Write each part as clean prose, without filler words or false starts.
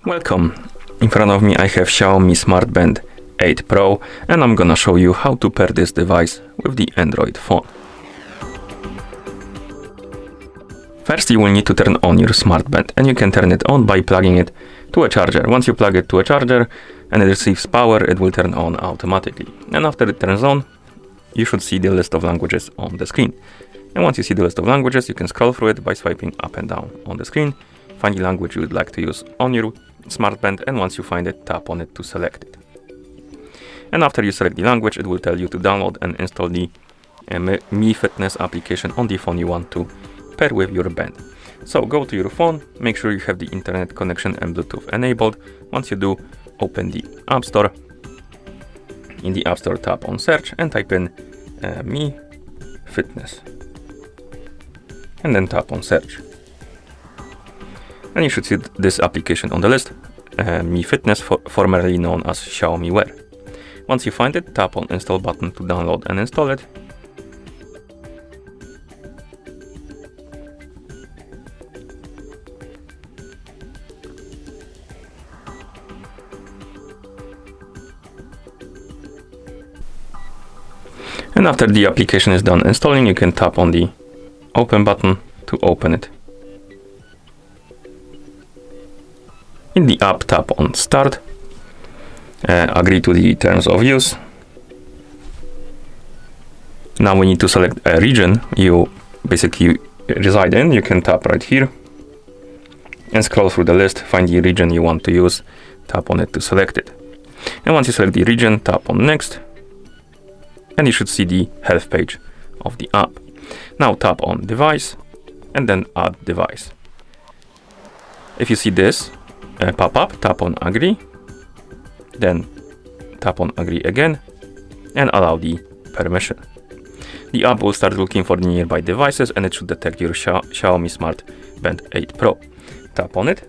Welcome! In front of me I have XIAOMI Smart Band 8 Pro and I'm gonna show you how to pair this device with the Android phone. First you will need to turn on your Smart Band, and you can turn it on by plugging it to a charger. Once you plug it to a charger and it receives power, it will turn on automatically. And after it turns on, you should see the list of languages on the screen. And once you see the list of languages, you can scroll through it by swiping up and down on the screen. Find the language you would like to use on your Smart Band, and once you find it, tap on it to select it. And after you select the language, it will tell you to download and install the Mi Fitness application on the phone you want to pair with your band. So go to your phone, make sure you have the internet connection and Bluetooth enabled. Once you do, open the App Store. In the App Store, tap on search and type in Mi Fitness. And then tap on search. And you should see this application on the list, Mi Fitness, formerly known as XIAOMI Wear. Once you find it, tap on install button to download and install it. And after the application is done installing, you can tap on the open button to open it. In the app, tap on start, agree to the terms of use. Now we need to select a region you basically reside in. You can tap right here and scroll through the list, find the region you want to use, tap on it to select it. And once you select the region, tap on next, and you should see the health page of the app. Now tap on device and then add device. If you see this pop up, tap on agree, then tap on agree again and allow the permission. The app will start looking for the nearby devices and it should detect your XIAOMI Smart Band 8 Pro. Tap on it,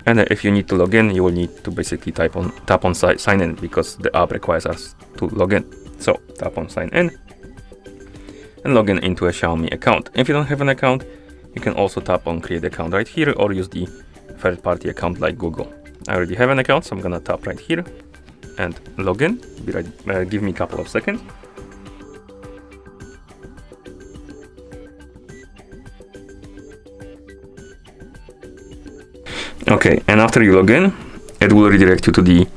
and if you need to log in, you will need to basically tap on sign in, because the app requires us to log in. So tap on sign in and log in into a XIAOMI account. If you don't have an account, you can also tap on create account right here or use the third-party account like Google. I already have an account, so I'm gonna tap right here and log in. Be right, give me a couple of seconds. Okay, and after you log in, it will redirect you to the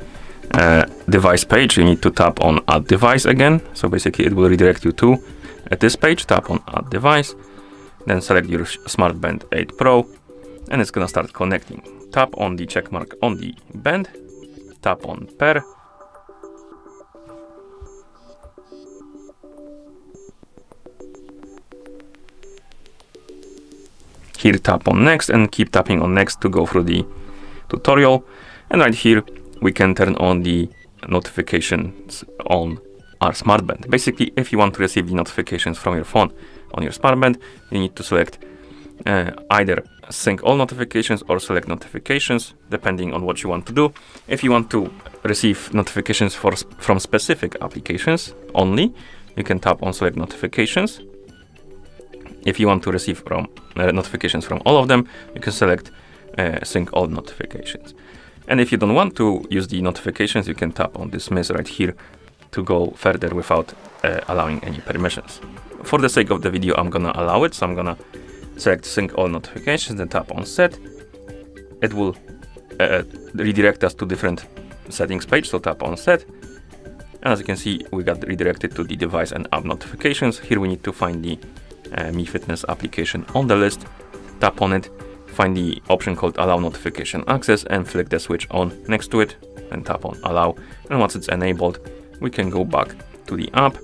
device page. You need to tap on add device again. So basically it will redirect you to this page. Tap on add device, then select your Smart Band 8 Pro, and it's gonna start connecting. Tap on the check mark on the band, tap on pair, here tap on next and keep tapping on next to go through the tutorial. And right here we can turn on the notifications on our Smart Band. Basically, if you want to receive the notifications from your phone on your Smart Band, you need to select either sync all notifications or select notifications, depending on what you want to do. If you want to receive notifications from specific applications only, you can tap on select notifications. If you want to receive from notifications from all of them, you can select sync all notifications. And if you don't want to use the notifications, you can tap on dismiss right here to go further without allowing any permissions. For the sake of the video, I'm gonna allow it, so I'm gonna select sync all notifications, then tap on set. It will redirect us to different settings page, so tap on set. And as you can see, we got redirected to the device and app notifications. Here we need to find the Mi Fitness application on the list, tap on it, find the option called allow notification access and flick the switch on next to it and tap on allow. And once it's enabled, we can go back to the app,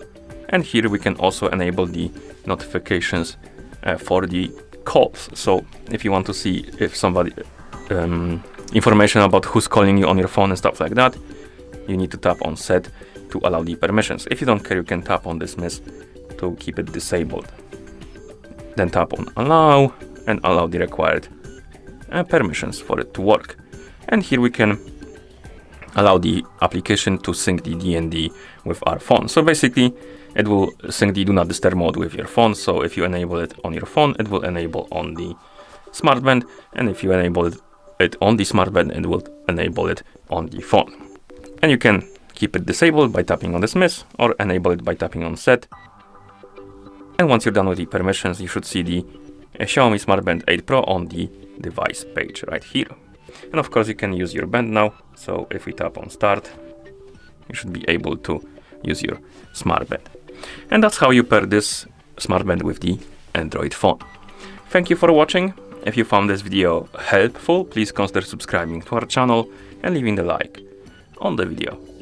and here we can also enable the notifications for the calls. So if you want to see if somebody information about who's calling you on your phone and stuff like that, you need to tap on set to allow the permissions. If you don't care, you can tap on dismiss to keep it disabled. Then tap on allow and allow the required permissions for it to work. And here we can allow the application to sync the DND with our phone. So basically it will sync the do not disturb mode with your phone. So if you enable it on your phone, it will enable on the Smart Band, and if you enable it it on the Smart Band and will enable it on the phone. And you can keep it disabled by tapping on dismiss or enable it by tapping on set. And once you're done with the permissions, you should see the Xiaomi Smart Band 8 Pro on the device page right here. And of course you can use your band now. So if we tap on start, you should be able to use your Smart Band. And that's how you pair this Smart Band with the Android phone. Thank you for watching. If you found this video helpful, please consider subscribing to our channel and leaving a like on the video.